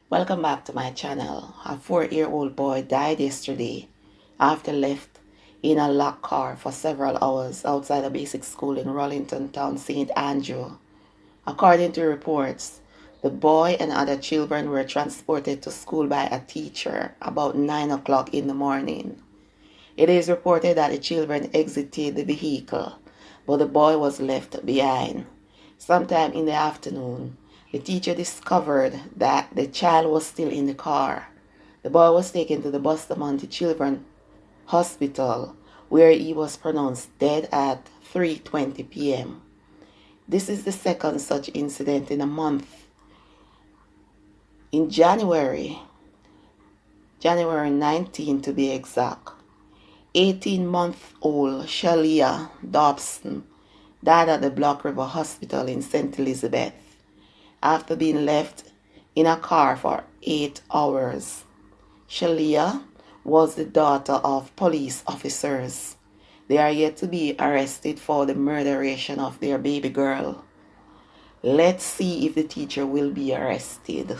Welcome back to my channel. A 4-year-old boy died yesterday after left in a locked car for several hours outside a basic school in Rollington Town, St. Andrew. According to reports, the boy and other children were transported to school by a teacher about 9 o'clock in the morning. It is reported that the children exited the vehicle, but the boy was left behind. Sometime in the afternoon, the teacher discovered that the child was still in the car. The boy was taken to the Bustamante Children's Hospital, where he was pronounced dead at 3:20 p.m. This is the second such incident in a month. In January 19 to be exact, 18-month-old Shalia Dobson died at the Block River Hospital in St. Elizabeth after being left in a car for 8 hours. Shalia was the daughter of police officers. They are yet to be arrested for the murderation of their baby girl. Let's see if the teacher will be arrested.